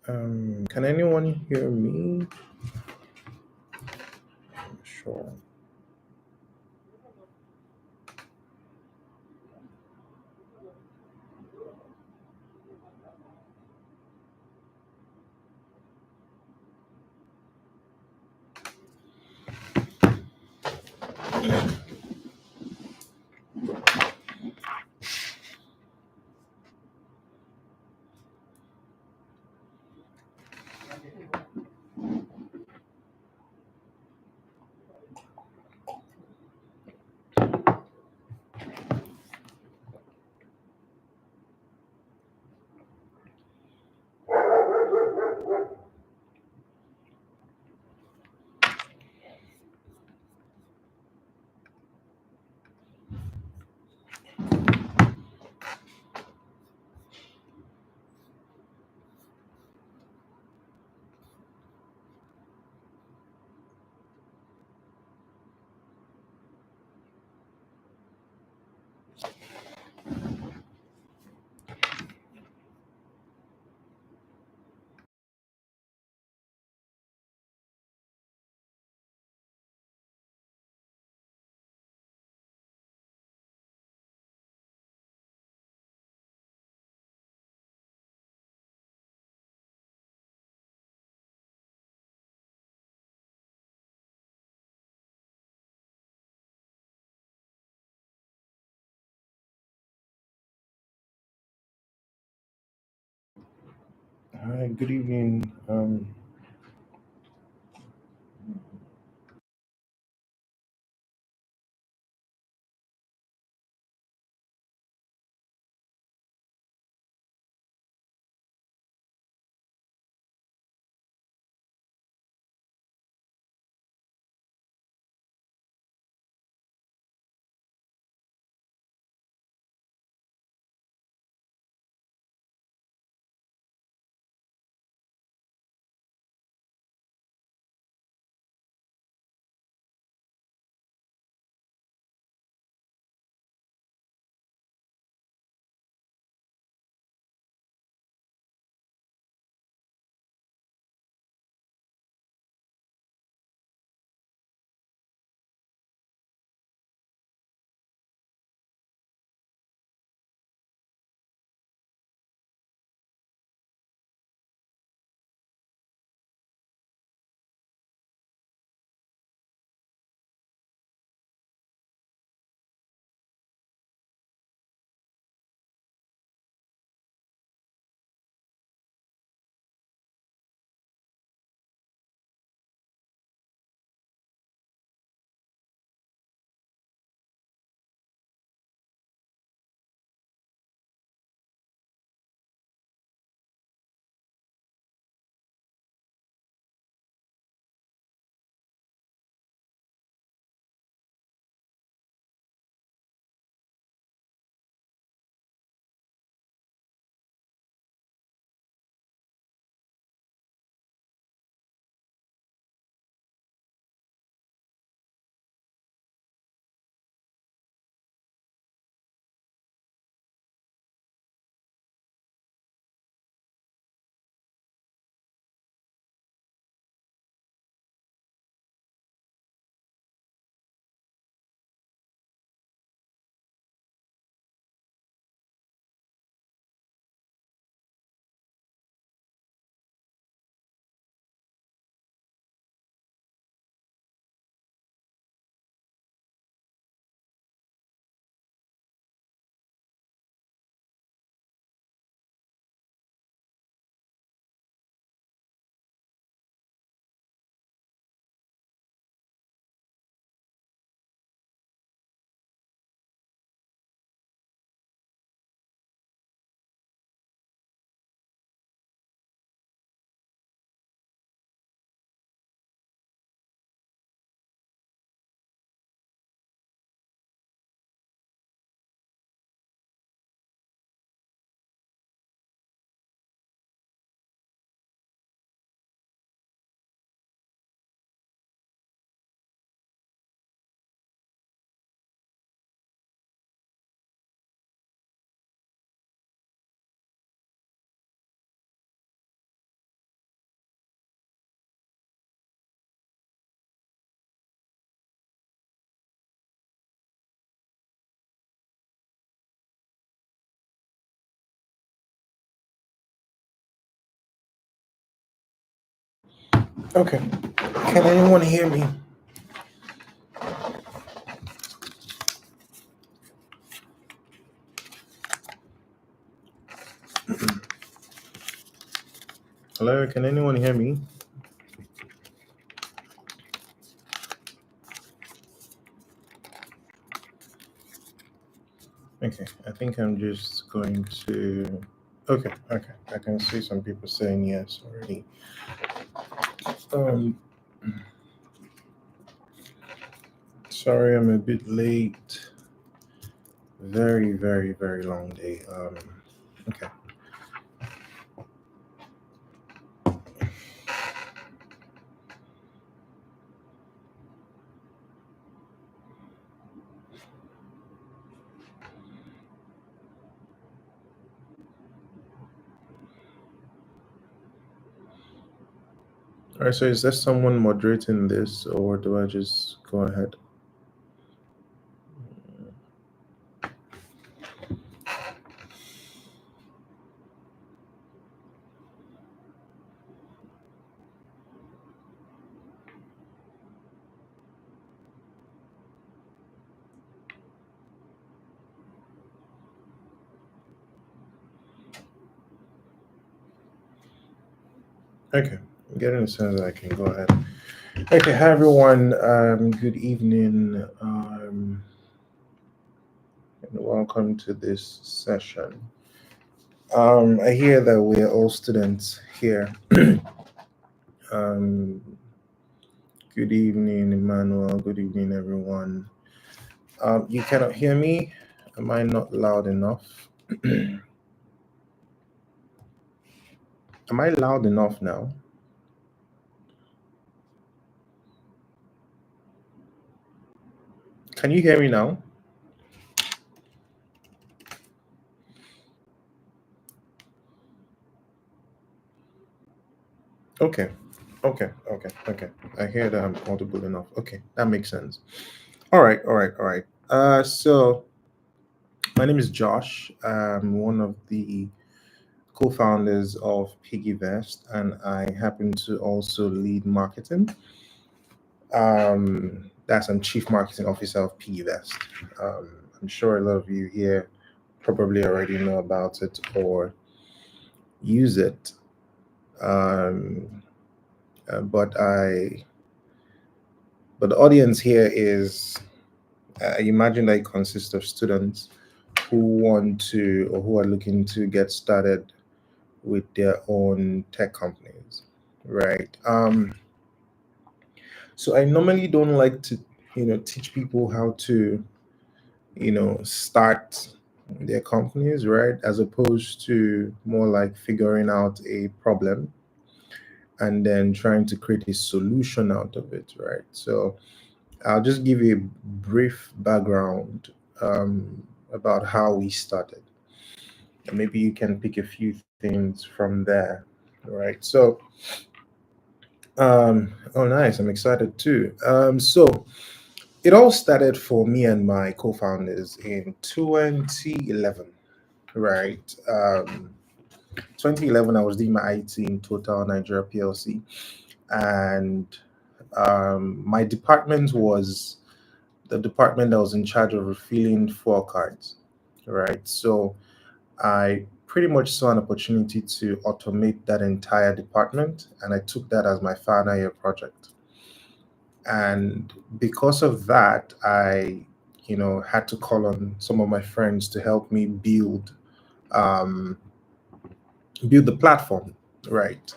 Can anyone hear me? Sure. Hi, good evening. Okay. Can anyone hear me? Hello, can anyone hear me? Okay, I think I'm just going to. Okay. I can see some people saying yes already. Um, Sorry, I'm a bit late. Very long day. Okay. All right. So is there someone moderating this, or do I just go ahead? Okay. I'm getting the sense that I can go ahead. Okay. Hi everyone. Good evening. And welcome to this session. I hear that we're all students here. Um, Good evening, Emmanuel. Good evening, everyone. You cannot hear me? Am I not loud enough? Am I loud enough now? Can you hear me now? Okay. Okay. I hear that I'm audible enough. Okay, that makes sense. All right. So my name is Josh. I'm one of the co-founders of PiggyVest, and I happen to also lead marketing. That's I'm Chief Marketing Officer of PiggyVest. I'm sure a lot of you here probably already know about it or use it. Um, but but the audience here is, I imagine that it consists of students who want to or who are looking to get started with their own tech companies, right? So I normally don't like to, teach people how to, start their companies, right? As opposed to more like figuring out a problem and then trying to create a solution out of it, right? So I'll just give you a brief background about how we started. And maybe you can pick a few things from there, right? So, oh, nice. I'm excited too. So it all started for me and my co-founders in 2011, right? 2011, I was doing my IT in Total Nigeria PLC, and my department was the department that was in charge of refilling fuel cards, right? So I pretty much saw an opportunity to automate that entire department, and I took that as my final year project. And because of that, I, had to call on some of my friends to help me um, build the platform, right?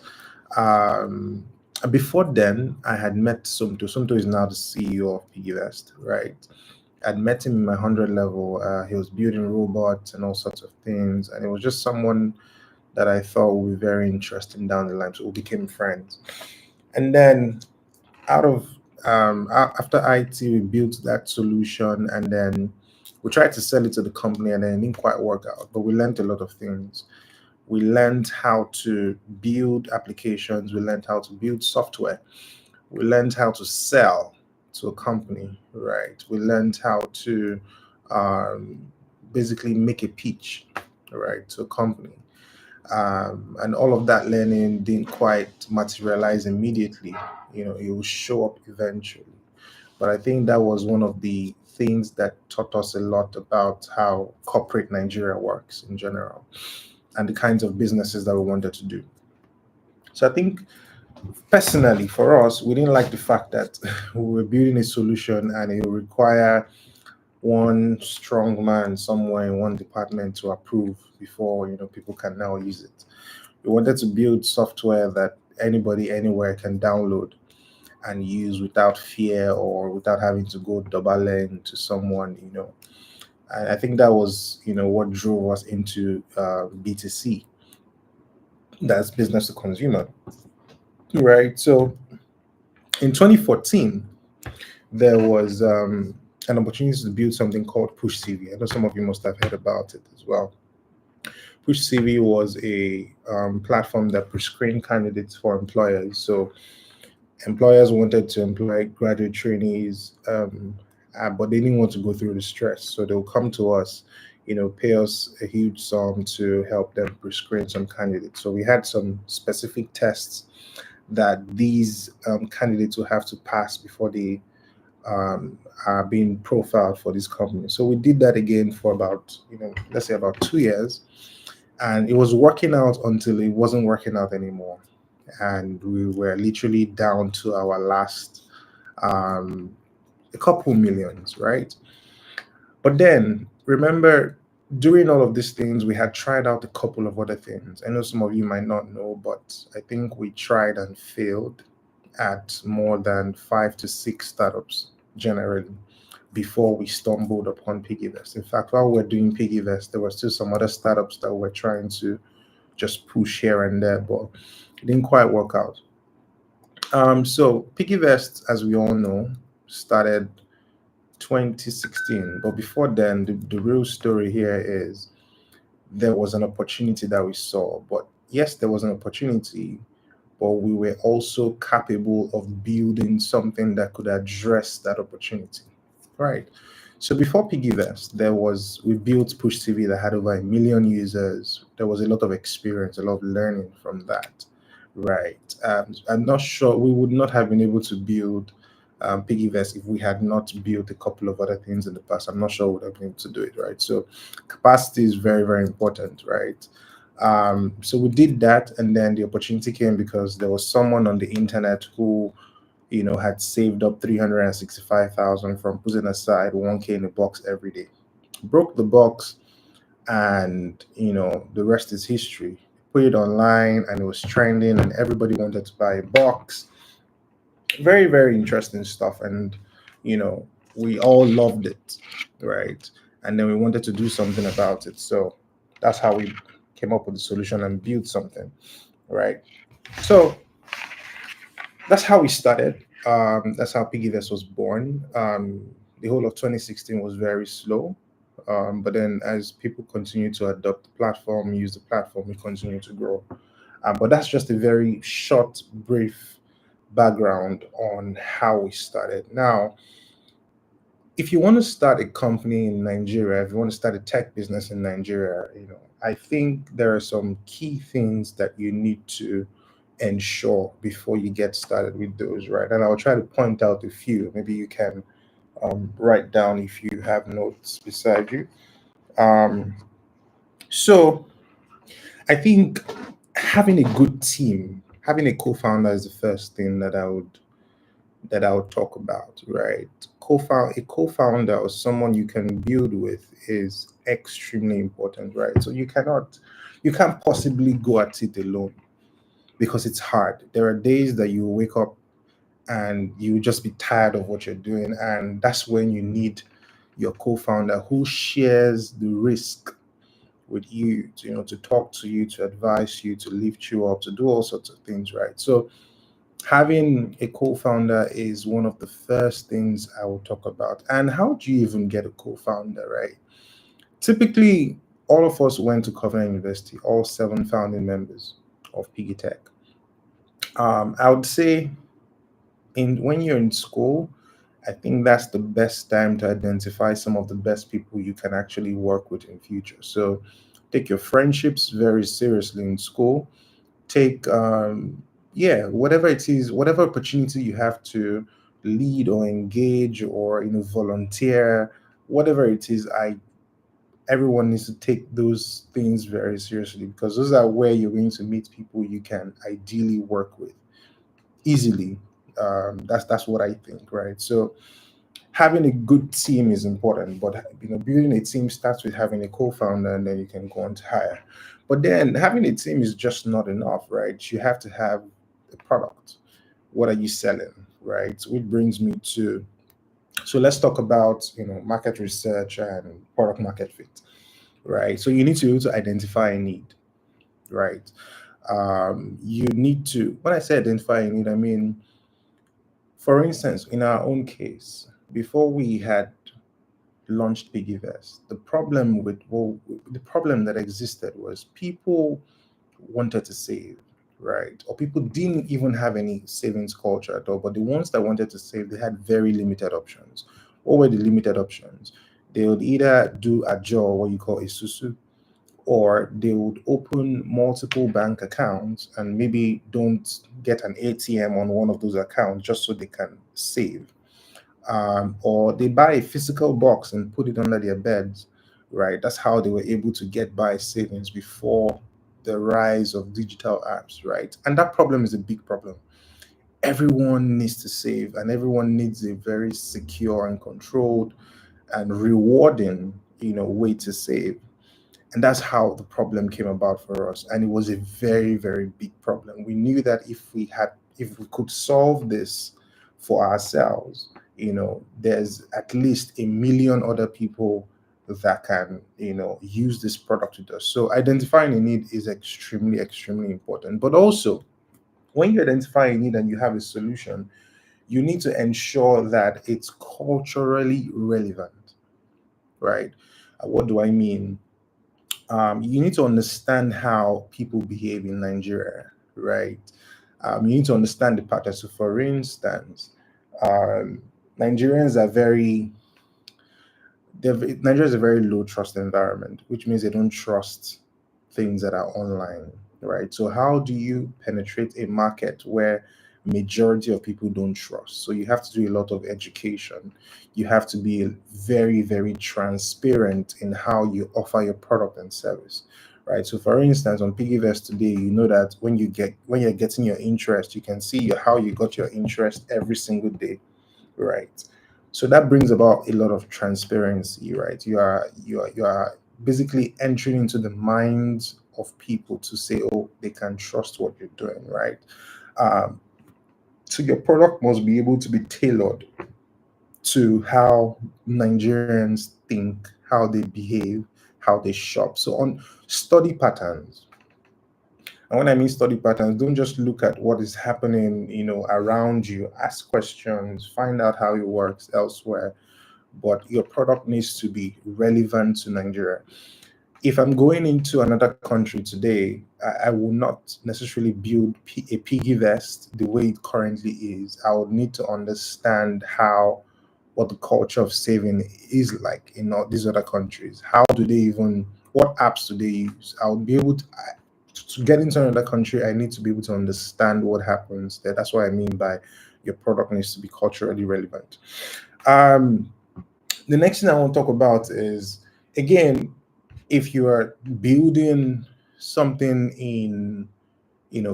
Um, Before then, I had met Sumto. Sumto is now the CEO of PiggyVest, right? I'd met him in my 100 level. He was building robots and all sorts of things. And it was just someone that I thought would be very interesting down the line. So we became friends. And then out of after IT, we built that solution and then we tried to sell it to the company and then it didn't quite work out. But we learned a lot of things. We learned how to build applications, we learned how to build software, we learned how to sell to a company, right? We learned how to um, basically make a pitch, right, to a company. And all of that learning didn't quite materialize immediately. It will show up eventually. But I think that was one of the things that taught us a lot about how corporate Nigeria works in general and the kinds of businesses that we wanted to do. So I think personally for us, we didn't like the fact that we were building a solution and it would require one strong man somewhere in one department to approve before people can now use it. We wanted to build software that anybody anywhere can download and use without fear or without having to go double to someone. And I think that was what drove us into B2C, that's business to consumer, right? So in 2014 there was an opportunity to build something called Push CV. I know some of you must have heard about it as well. Push CV was a platform that pre-screened candidates for employers. So employers wanted to employ graduate trainees, but they didn't want to go through the stress. So they'll come to us, pay us a huge sum to help them pre-screen some candidates. So we had some specific tests that these candidates will have to pass before they are being profiled for this company. So we did that again for about, let's say about 2 years, and it was working out until it wasn't working out anymore, and we were literally down to our last um, a couple millions, right? But then remember, during all of these things, we had tried out a couple of other things. I know some of you might not know, but I think we tried and failed at more than 5 to 6 startups generally before we stumbled upon PiggyVest. In fact, while we were doing PiggyVest, there were still some other startups that were trying to just push here and there, but it didn't quite work out. So PiggyVest, as we all know, started 2016. But before then, the real story here is there was an opportunity that we saw. But yes, there was an opportunity, but we were also capable of building something that could address that opportunity. Right. So before PiggyVest, we built Push TV that had over 1 million users. There was a lot of experience, a lot of learning from that. Right. I'm not sure we would not have been able to build PiggyVest if we had not built a couple of other things in the past. I'm not sure we would have been able to do it. Right. So capacity is very, very important. Right. So we did that, and then the opportunity came because there was someone on the internet who had saved up 365,000 from putting aside 1K in a box every day. Broke the box, and the rest is history. Put it online, and it was trending, and everybody wanted to buy a box. Very, very interesting stuff, and we all loved it, right? And then we wanted to do something about it. So that's how we came up with the solution and built something, right? So that's how we started. That's how PiggyVest was born. The whole of 2016 was very slow, but then as people continue to adopt the platform, use the platform, we continue to grow. But that's just a very short, brief background on how we started. Now, if you want to start a company in Nigeria, if you want to start a tech business in Nigeria, I think there are some key things that you need to ensure before you get started with those, right? And I'll try to point out a few. Maybe you can write down if you have notes beside you. Um, so I think having a good team, having a co-founder is the first thing that I would talk about, right? A co-founder or someone you can build with is extremely important, right? So you can't possibly go at it alone because it's hard. There are days that you wake up and you just be tired of what you're doing, and that's when you need your co-founder who shares the risk with you, to talk to you, to advise you, to lift you up, to do all sorts of things, right? So having a co-founder is one of the first things I will talk about. And how do you even get a co-founder, right? Typically, all of us went to Covenant University, all 7 founding members of Piggy Tech. I would say when you're in school, I think that's the best time to identify some of the best people you can actually work with in future. So Take your friendships very seriously in school. Take yeah, whatever it is, whatever opportunity you have to lead or engage or volunteer, whatever it is, I everyone needs to take those things very seriously, because those are where you're going to meet people you can ideally work with easily. That's what I think, right? So having a good team is important, but building a team starts with having a co-founder, and then you can go on to hire. But then having a team is just not enough, right? You have to have a product. What are you selling, right? Which brings me to, so let's talk about market research and product market fit, right? So you need to be able to identify a need, right? You need to, when I say identify a need, I mean, for instance, in our own case, before we had launched PiggyVest, the problem that existed was people wanted to save, right? Or people didn't even have any savings culture at all. But the ones that wanted to save, they had very limited options. What were the limited options? They would either do a job, what you call a susu, or they would open multiple bank accounts and maybe don't get an ATM on one of those accounts just so they can save. Or they buy a physical box and put it under their beds, right? That's how they were able to get by savings before the rise of digital apps, right? And that problem is a big problem. Everyone needs to save, and everyone needs a very secure and controlled and rewarding, way to save. And that's how the problem came about for us. And it was a very, very big problem. We knew that if we could solve this for ourselves, there's at least a million other people that can, use this product with us. So identifying a need is extremely, extremely important. But also, when you identify a need and you have a solution, you need to ensure that it's culturally relevant, right? What do I mean? You need to understand how people behave in Nigeria, right? You need to understand the pattern. So, for instance, um, Nigerians are very Nigeria is a very low trust environment, which means they don't trust things that are online, right? So how do you penetrate a market where majority of people don't trust? So you have to do a lot of education. You have to be very, very transparent in how you offer your product and service. Right. So for instance, on PiggyVest today, you know that when you're getting your interest, you can see how you got your interest every single day, right? So that brings about a lot of transparency, right? You are basically entering into the minds of people to say, oh, they can trust what you're doing, right? um, so your product must be able to be tailored to how Nigerians think, how they behave, how they shop. So on study patterns, and when I mean study patterns, don't just look at what is happening, around you. Ask questions, find out how it works elsewhere. But your product needs to be relevant to Nigeria. If I'm going into another country today, I will not necessarily build a piggy vest the way it currently is. I would need to understand what the culture of saving is like in all these other countries. How do they even, what apps do they use? I would be able to get into another country. I need to be able to understand what happens there. That's what I mean by your product needs to be culturally relevant. Um, the next thing I want to talk about is, again, if you are building something in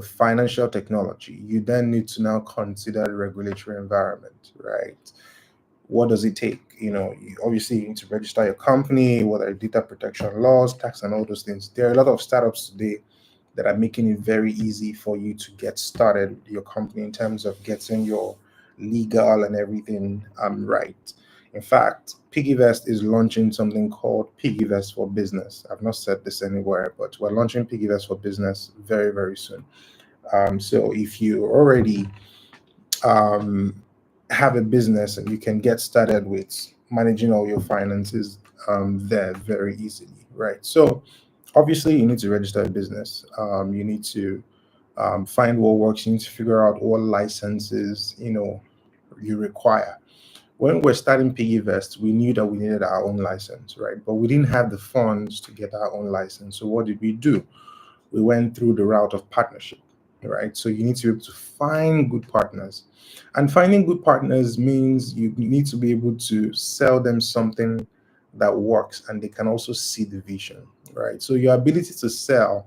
financial technology, you then need to now consider the regulatory environment, right? What does it take? You obviously need to register your company, whether data protection laws, tax, and all those things. There are a lot of startups today that are making it very easy for you to get started with your company in terms of getting your legal and everything right. In fact, PiggyVest is launching something called PiggyVest for Business. I've not said this anywhere, but we're launching PiggyVest for Business very, very soon. So if you already um, have a business, and you can get started with managing all your finances there very easily, right? So obviously, you need to register a business. You need to find what works. You need to figure out what licenses you require, When we're starting PiggyVest, we knew that we needed our own license, right? But we didn't have the funds to get our own license. So what did we do? We went through the route of partnership, right? So you need to be able to find good partners. And finding good partners means you need to be able to sell them something that works and they can also see the vision, right? So your ability to sell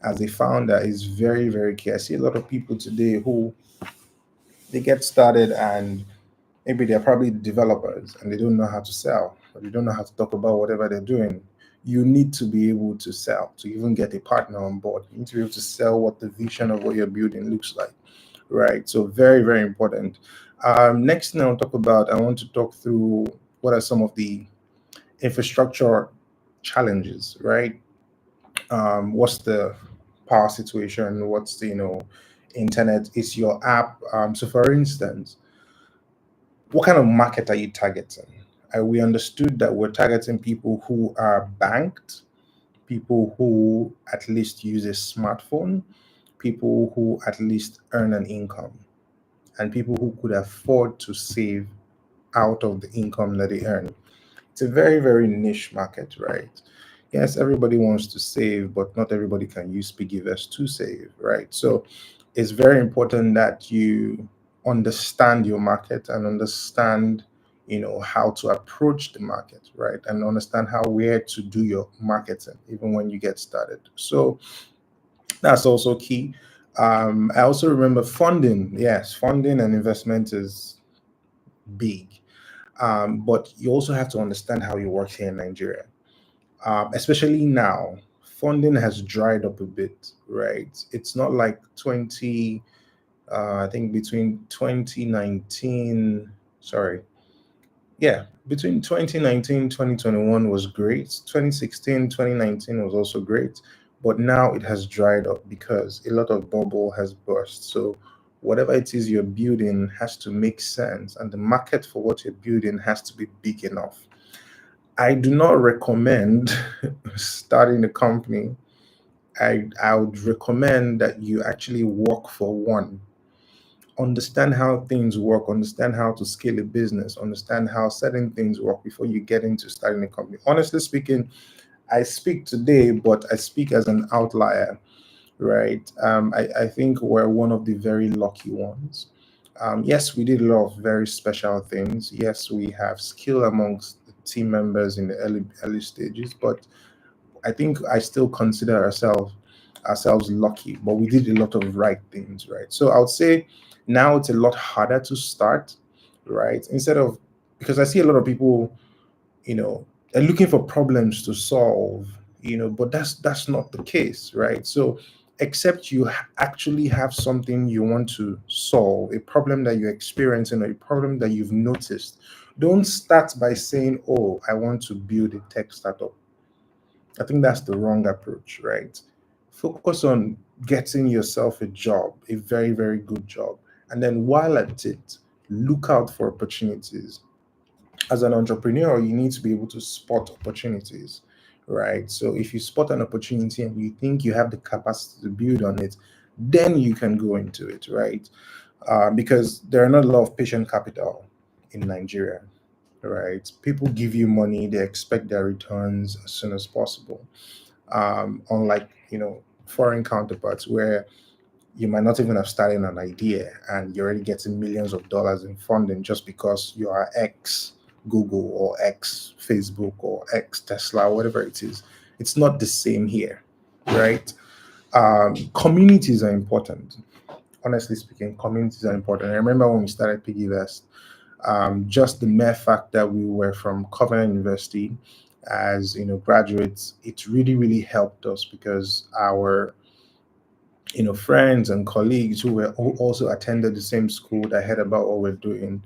as a founder is very, very key. I see a lot of people today who they get started and maybe they're probably developers and they don't know how to sell, or they don't know how to talk about whatever they're doing. You need to be able to sell to even get a partner on board. You need to be able to sell what the vision of what you're building looks like, right? So very, very important. Next thing I'll talk about, I want to talk through what are some of the infrastructure challenges, right? What's the power situation? What's the internet? Is your app? So for instance, what kind of market are you targeting? We understood that we're targeting people who are banked, people who at least use a smartphone, people who at least earn an income, and people who could afford to save out of the income that they earn. It's a very, very niche market, right? Yes, everybody wants to save, but not everybody can use PiggyVest to save, right? So it's very important that you understand your market and understand, how to approach the market, right? And understand how where to do your marketing, even when you get started. So that's also key. I also remember funding. Yes, funding and investment is big. But you also have to understand how it works here in Nigeria, especially now. Funding has dried up a bit, right? It's not like 20, I think between 2019, sorry, yeah, between 2019 2021 was great. 2016 2019 was also great. But now it has dried up because a lot of bubble has burst. So whatever it is you're building has to make sense, and the market for what you're building has to be big enough. I do not recommend starting a company. I would recommend that you actually work for one. Understand how things work, understand how to scale a business, understand how certain things work before you get into starting a company. Honestly speaking, I speak today, but I speak as an outlier, right? I think we're one of the very lucky ones. Yes, we did a lot of very special things. Yes, we have skill amongst the team members in the early stages, but I think I still consider ourselves lucky, but we did a lot of right things, right? So I would say now it's a lot harder to start, right? Instead of, because I see a lot of people, they're looking for problems to solve, but that's not the case, right? So except you actually have something you want to solve, a problem that you're experiencing or a problem that you've noticed, don't start by saying, oh, I want to build a tech startup. I think that's the wrong approach, right? Focus on getting yourself a job, a very, very good job. And then while at it, look out for opportunities. As an entrepreneur, you need to be able to spot opportunities, right? So if you spot an opportunity and you think you have the capacity to build on it, then you can go into it, right? Because there are not a lot of patient capital in Nigeria, right? People give you money, they expect their returns as soon as possible. Unlike foreign counterparts where you might not even have started an idea and you're already getting millions of dollars in funding just because you are ex Google or ex Facebook or ex Tesla, whatever it is. It's not the same here, right? Communities are important. Honestly speaking, communities are important. I remember when we started PiggyVest, just the mere fact that we were from Covenant University as graduates, it really, really helped us because our friends and colleagues who also attended the same school that heard about what we're doing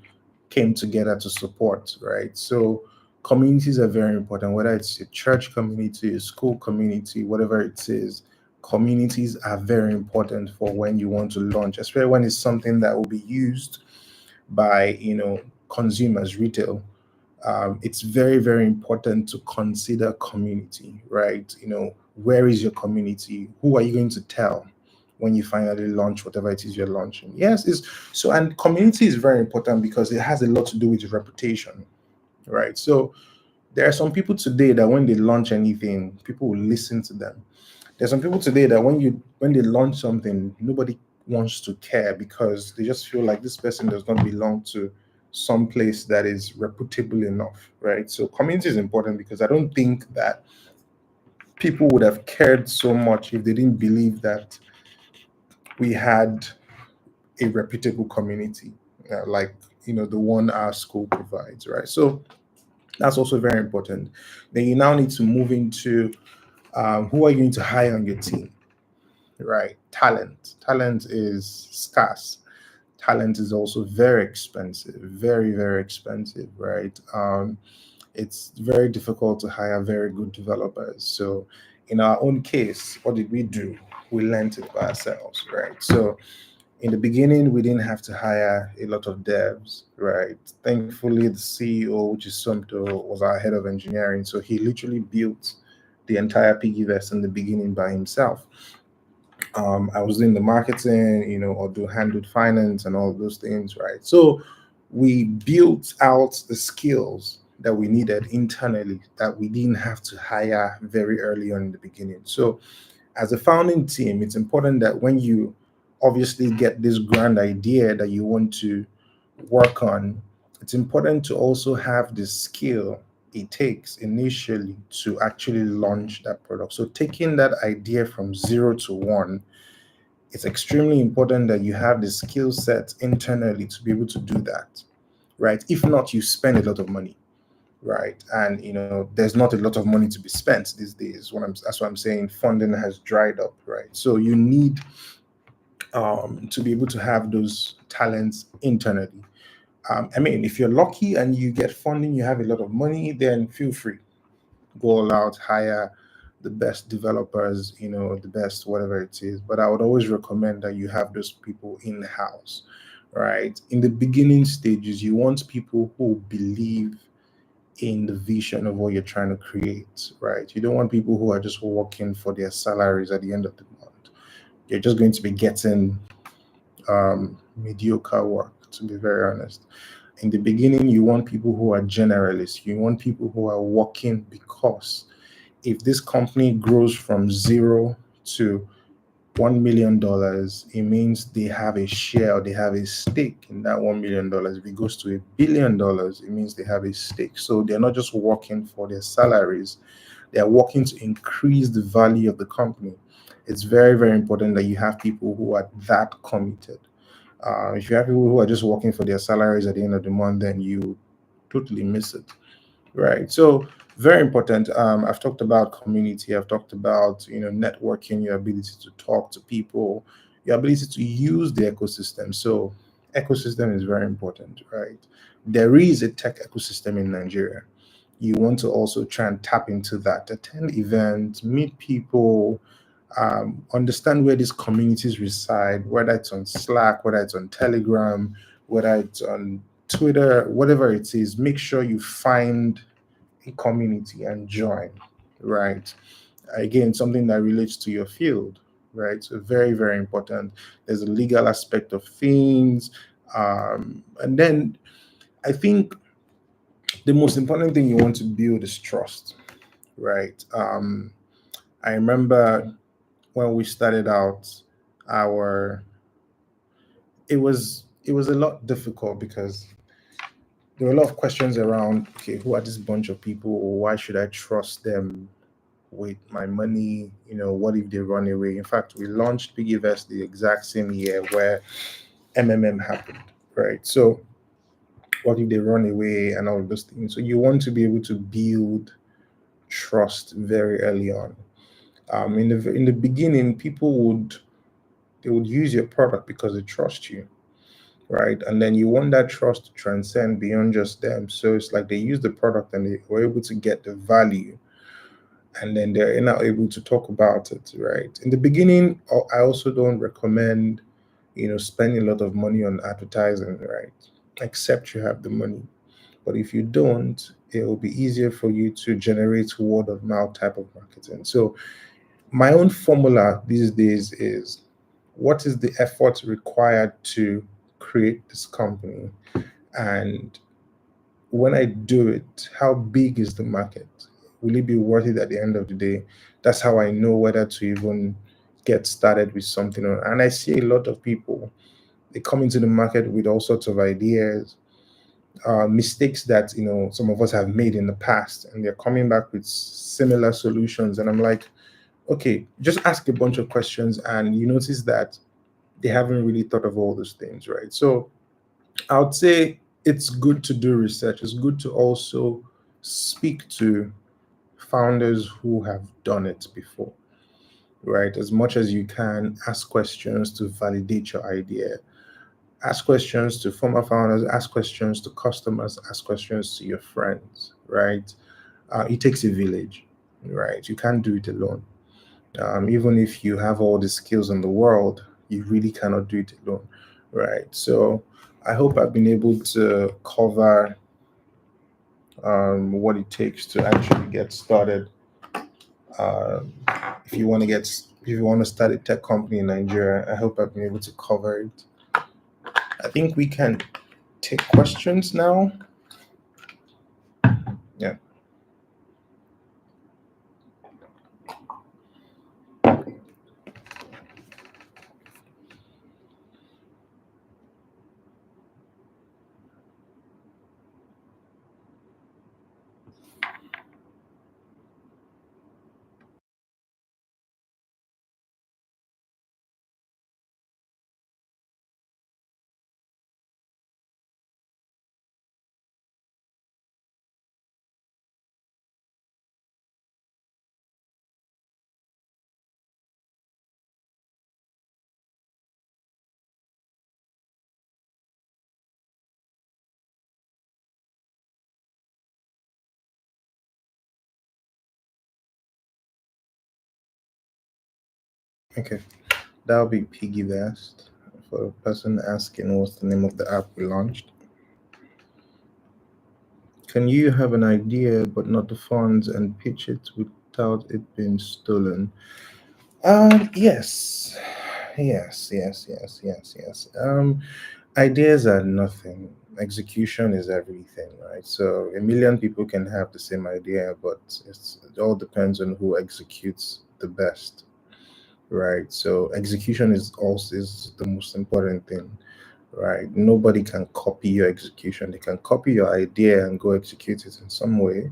came together to support, right? So communities are very important, whether it's a church community, a school community, whatever it is. Communities are very important for when you want to launch, especially when it's something that will be used by consumers, retail. It's very, very important to consider community, right? Where is your community? Who are you going to tell? when you finally launch whatever it is you're launching. Yes, it's so, and community is very important because it has a lot to do with your reputation, right? So there are some people today that when they launch anything, people will listen to them. There's some people today that when they launch something, nobody wants to care because they just feel like this person does not belong to some place that is reputable enough, right? So community is important because I don't think that people would have cared so much if they didn't believe that we had a reputable community, like the one our school provides, right? So that's also very important. Then you now need to move into who are you going to hire on your team, right? Talent is scarce. Talent is also very expensive, very, very expensive, right? It's very difficult to hire very good developers. So, in our own case, what did we do? We learned it by ourselves, right? So, in the beginning, we didn't have to hire a lot of devs, right? Thankfully, the CEO, which is Sumto, was our head of engineering. So, he literally built the entire PiggyVest in the beginning by himself. I was doing the marketing, or do handled finance and all of those things, right? So we built out the skills that we needed internally that we didn't have to hire very early on in the beginning. So as a founding team, it's important that when you obviously get this grand idea that you want to work on, it's important to also have the skill it takes initially to actually launch that product. So taking that idea from 0 to 1, it's extremely important that you have the skill set internally to be able to do that, right? If not, you spend a lot of money, right? And there's not a lot of money to be spent these days. That's what I'm saying. Funding has dried up, right? So you need to be able to have those talents internally. I mean, if you're lucky and you get funding, you have a lot of money, then feel free, go all out, hire the best developers, the best whatever it is. But I would always recommend that you have those people in house, right? In the beginning stages, you want people who believe in the vision of what you're trying to create, right? You don't want people who are just working for their salaries at the end of the month. You're just going to be getting mediocre work, to be very honest. In the beginning, you want people who are generalists. You want people who are working because if this company grows from 0 to $1 million, it means they have a share or they have a stake in that $1 million. If it goes to $1 billion, it means they have a stake. So they're not just working for their salaries, they are working to increase the value of the company. It's very, very important that you have people who are that committed. If you have people who are just working for their salaries at the end of the month, then you totally miss it. Right. So very important. I've talked about community. I've talked about networking, your ability to talk to people, your ability to use the ecosystem. So ecosystem is very important, right? There is a tech ecosystem in Nigeria. You want to also try and tap into that, attend events, meet people, understand where these communities reside, whether it's on Slack, whether it's on Telegram, whether it's on Twitter, whatever it is. Make sure you find a community and join, right? Again, something that relates to your field, right? So very, very important. There's a legal aspect of things. And then I think the most important thing you want to build is trust, right? I remember when we started out, our it was a lot difficult because there were a lot of questions around, okay, who are this bunch of people, or why should I trust them with my money? What if they run away? In fact, we launched PiggyVest the exact same year where MMM happened, right? So what if they run away and all of those things? So you want to be able to build trust very early on. In the beginning, people would use your product because they trust you, right? And then you want that trust to transcend beyond just them. So it's like they use the product and they were able to get the value, and then they're now able to talk about it, right? In the beginning, I also don't recommend, spending a lot of money on advertising, right? Except you have the money. But if you don't, it will be easier for you to generate word of mouth type of marketing. So my own formula these days is what is the effort required to create this company? And when I do it, how big is the market? Will it be worth it at the end of the day? That's how I know whether to even get started with something. And I see a lot of people, they come into the market with all sorts of ideas, mistakes that some of us have made in the past, and they're coming back with similar solutions. And I'm like, okay, just ask a bunch of questions, and you notice that they haven't really thought of all those things, right? So I would say it's good to do research. It's good to also speak to founders who have done it before, right? As much as you can, ask questions to validate your idea. Ask questions to former founders, ask questions to customers, ask questions to your friends, right? It takes a village, right? You can't do it alone. Even if you have all the skills in the world, you really cannot do it alone, right? So I hope I've been able to cover what it takes to actually get started. Um, if you want to if you want to start a tech company in Nigeria, I hope I've been able to cover it. I think we can take questions now. Yeah. Okay. That'll be PiggyVest for the person asking what's the name of the app we launched. Can you have an idea but not the funds and pitch it without it being stolen? Yes. Yes. Ideas are nothing. Execution is everything, right? So a million people can have the same idea, but it all depends on who executes the best, right? So execution is the most important thing, right? Nobody can copy your execution. They can copy your idea and go execute it in some way,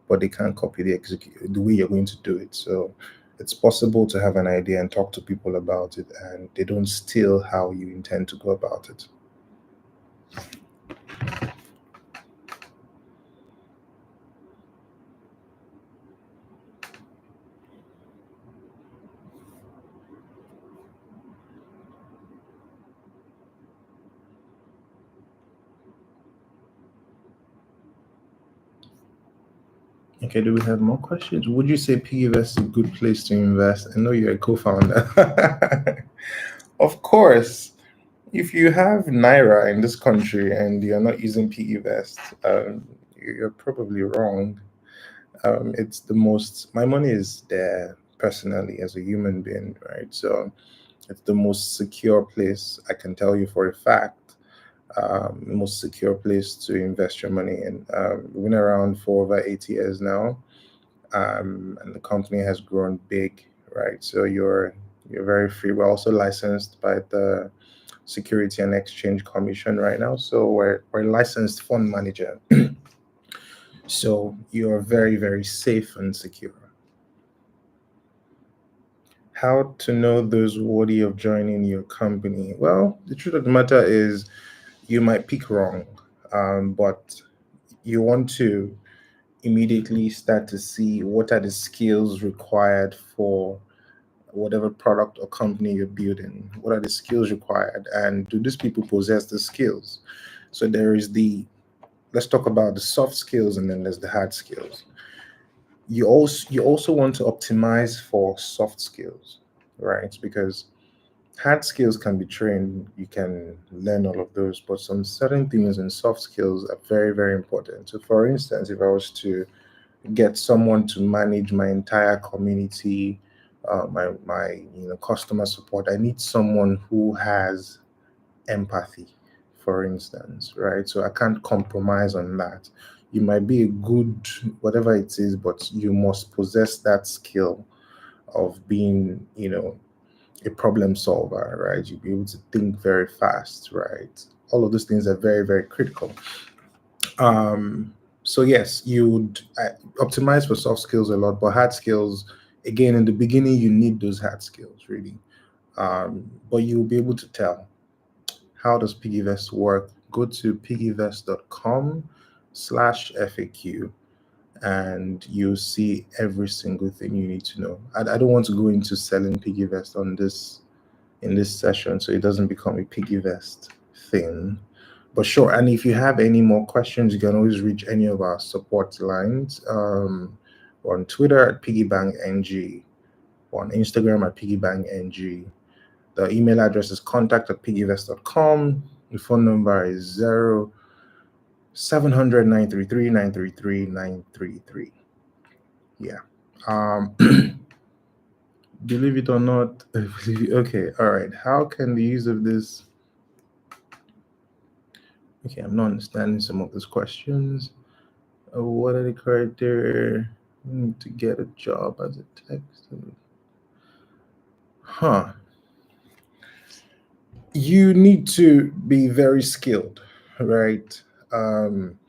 but they can't copy the way you're going to do it. So it's possible to have an idea and talk to people about it, and they don't steal how you intend to go about it. Okay, do we have more questions? Would you say PiggyVest is a good place to invest? I know you're a co-founder. Of course, if you have Naira in this country and you're not using PiggyVest, you're probably wrong. It's the most, my money is there personally as a human being, right? So it's the most secure place I can tell you for a fact. Most secure place to invest your money in. We've been around for over 8 years now, and the company has grown big, right? So you're very free. We're also licensed by the Security and Exchange Commission right now, so we're a licensed fund manager. So you're very safe and secure. How to know those worthy of joining your company? Well, the truth of the matter is you might pick wrong, but you want to immediately start to see what are the skills required for whatever product or company you're building. What are the skills required, and do these people possess the skills? So there is let's talk about the soft skills, and then there's the hard skills. You also want to optimize for soft skills, right? Because hard skills can be trained, you can learn all of those, but some certain things in soft skills are very important. So for instance, if I was to get someone to manage my entire community my customer support. I need someone who has empathy, for instance, right? So I can't compromise on that. You might be a good whatever it is, but you must possess that skill of being, a problem solver, right? You'll be able to think very fast, right? All of those things are very, very critical. Um, so yes, you would optimize for soft skills a lot, but hard skills, again, in the beginning, you need those hard skills really. But you'll be able to tell. How does PiggyVest work? Go to piggyvest.com/FAQ and you'll see every single thing you need to know. I don't want to go into selling PiggyVest on this in this session, so it doesn't become a PiggyVest thing. But sure, and if you have any more questions, you can always reach any of our support lines on Twitter at PiggyBankNG, on Instagram at PiggyBankNG. The email address is contact@piggyvest.com. The phone number is 0700 933 933 933. Yeah. Um, believe it or not, okay, all right. How can the use of this? Okay, I'm not understanding some of those questions. What are the criteria to get a job as a text? Huh. You need to be very skilled, right? Um,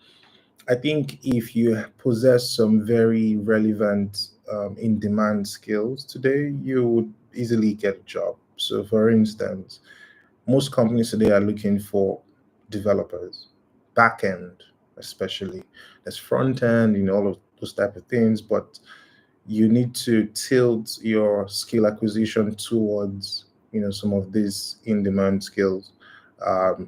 I think if you possess some very relevant in demand skills today, you would easily get a job. So, for instance, most companies today are looking for developers, back end especially. There's front end, all of those type of things, but you need to tilt your skill acquisition towards some of these in-demand skills.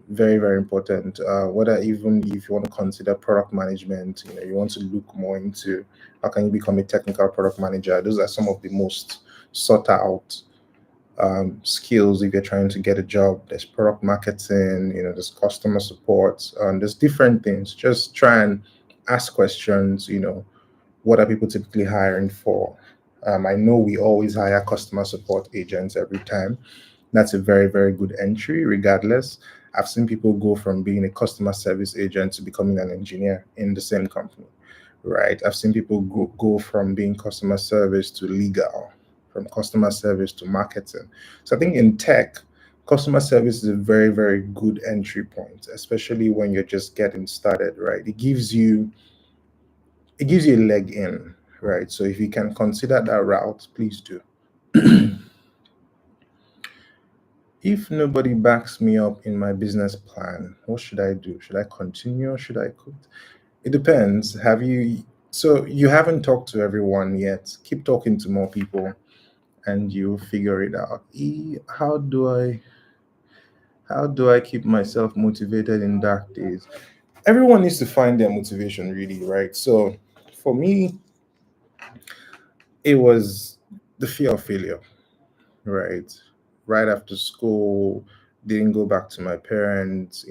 Very, very important. Whether even if you want to consider product management, you want to look more into how can you become a technical product manager. Those are some of the most sought out skills if you're trying to get a job. There's product marketing, there's customer support, there's different things. Just try and ask questions. What are people typically hiring for? I know we always hire customer support agents every time. That's a very, very good entry, regardless. I've seen people go from being a customer service agent to becoming an engineer in the same company, right? I've seen people go from being customer service to legal, from customer service to marketing. So I think in tech, customer service is a very, very good entry point, especially when you're just getting started, right? It gives you a leg in, right? So if you can consider that route, please do. If nobody backs me up in my business plan, what should I do? Should I continue or should I quit? It depends. So you haven't talked to everyone yet. Keep talking to more people and you'll figure it out. How do I keep myself motivated in dark days? Everyone needs to find their motivation really, right? So for me, it was the fear of failure, right? Right after school, didn't go back to my parents,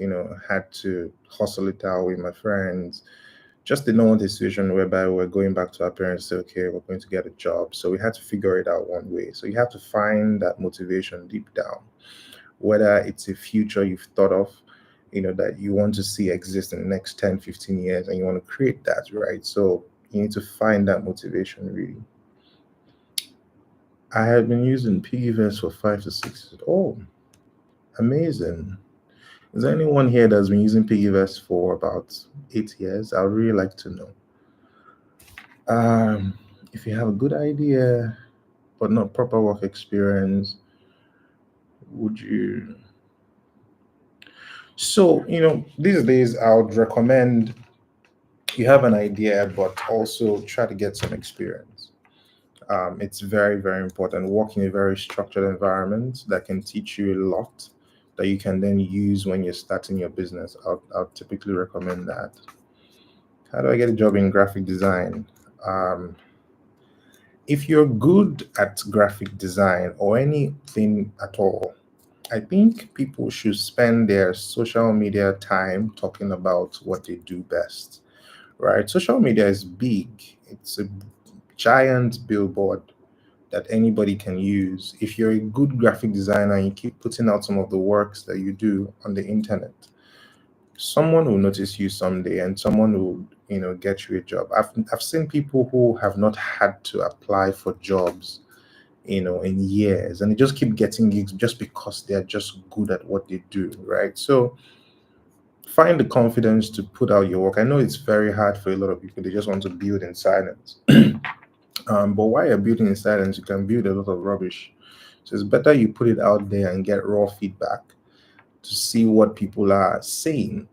had to hustle it out with my friends. Just didn't want a situation whereby we're going back to our parents and say, okay, we're going to get a job. So we had to figure it out one way. So you have to find that motivation deep down, whether it's a future you've thought of, that you want to see exist in the next 10, 15 years, and you want to create that, right? So you need to find that motivation really. I have been using PiggyVest for 5 to 6 years. Oh, amazing. Is there anyone here that's been using PiggyVest for about 8 years? I would really like to know. If you have a good idea but not proper work experience, would you? So, these days I would recommend you have an idea, but also try to get some experience. It's very, very important. Work in a very structured environment that can teach you a lot that you can then use when you're starting your business. I'll typically recommend that. How do I get a job in graphic design? Um, if you're good at graphic design or anything at all, I think people should spend their social media time talking about what they do best, right? Social media is big, it's a giant billboard that anybody can use. If you're a good graphic designer and you keep putting out some of the works that you do on the internet, someone will notice you someday, and someone will, get you a job. I've seen people who have not had to apply for jobs, in years, and they just keep getting gigs just because they're just good at what they do, right? So find the confidence to put out your work. I know it's very hard for a lot of people. They just want to build in silence. But while you're building in silence, you can build a lot of rubbish. So it's better you put it out there and get raw feedback to see what people are saying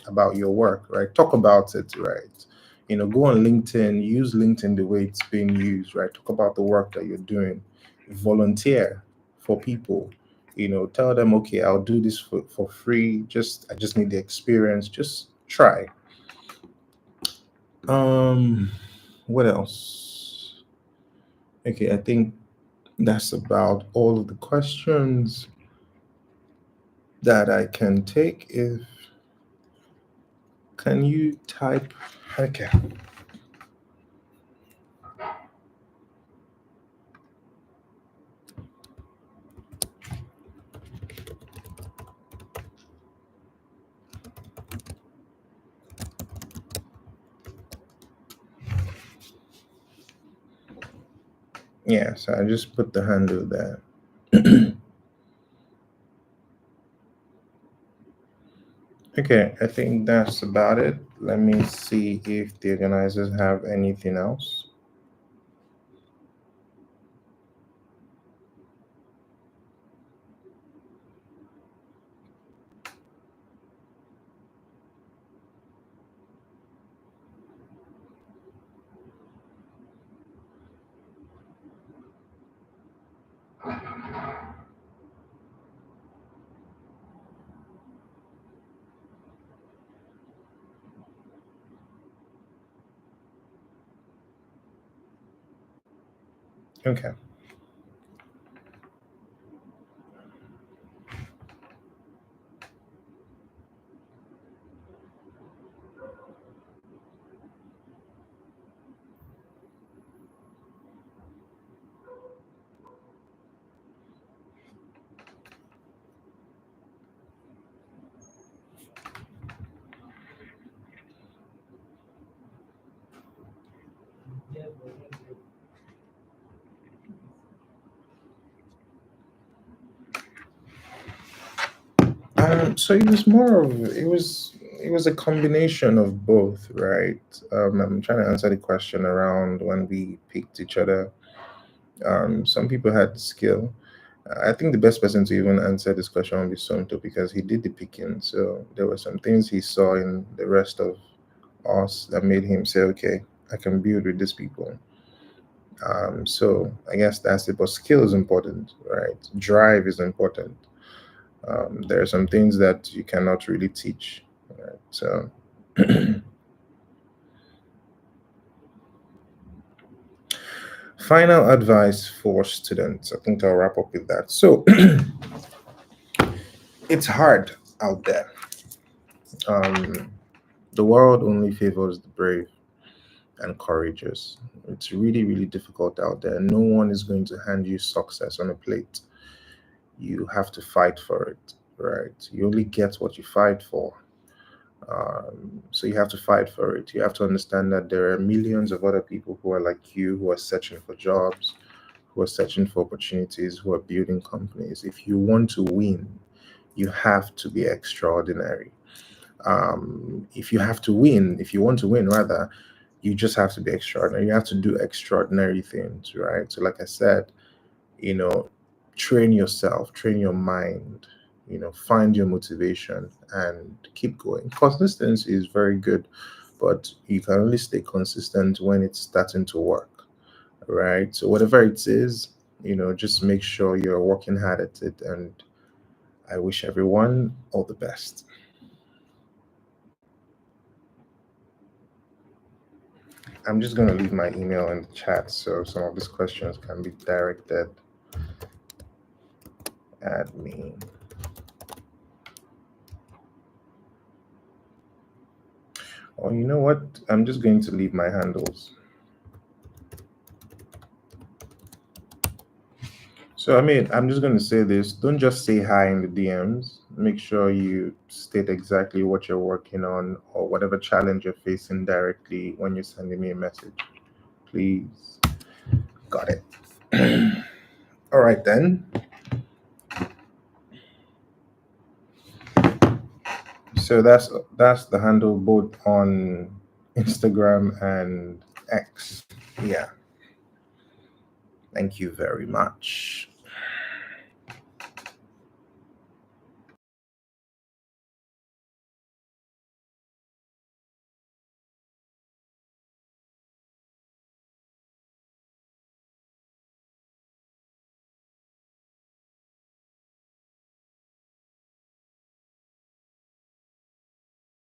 about your work, right? Talk about it, right? Go on LinkedIn, use LinkedIn the way it's being used, right? Talk about the work that you're doing, volunteer for people, tell them, okay, I'll do this for free. I just need the experience. Just try. Um, what else? Okay, I think that's about all of the questions that I can take. If can you type? Okay. Yeah, so I just put the handle there. Okay, I think that's about it. Let me see if the organizers have anything else. Okay. So it was a combination of both, right? I'm trying to answer the question around when we picked each other. Some people had skill. I think the best person to even answer this question would be Sonto because he did the picking. So there were some things he saw in the rest of us that made him say, okay, I can build with these people. So I guess that's it. But skill is important, right? Drive is important. There are some things that you cannot really teach. Right? So, final advice for students. I think I'll wrap up with that. So, it's hard out there. Um, the world only favors the brave and courageous. It's really, really difficult out there. No one is going to hand you success on a plate. You have to fight for it, right? You only get what you fight for. So you have to fight for it. You have to understand that there are millions of other people who are like you, who are searching for jobs, who are searching for opportunities, who are building companies. If you want to win, you have to be extraordinary. If you want to win, rather, you just have to be extraordinary. You have to do extraordinary things, right? So, like I said, you know, train yourself, train your mind, find your motivation and keep going. Consistency is very good, but you can only stay consistent when it's starting to work, right? So, whatever it is, just make sure you're working hard at it. And I wish everyone all the best. I'm just going to leave my email in the chat so some of these questions can be directed at me. Or you know what? I'm just going to leave my handles. So, I mean, I'm just going to say this. Don't just say hi in the DMs. Make sure you state exactly what you're working on or whatever challenge you're facing directly when you're sending me a message. Please. Got it. All right, then. So that's the handle both on Instagram and X. Yeah. Thank you very much.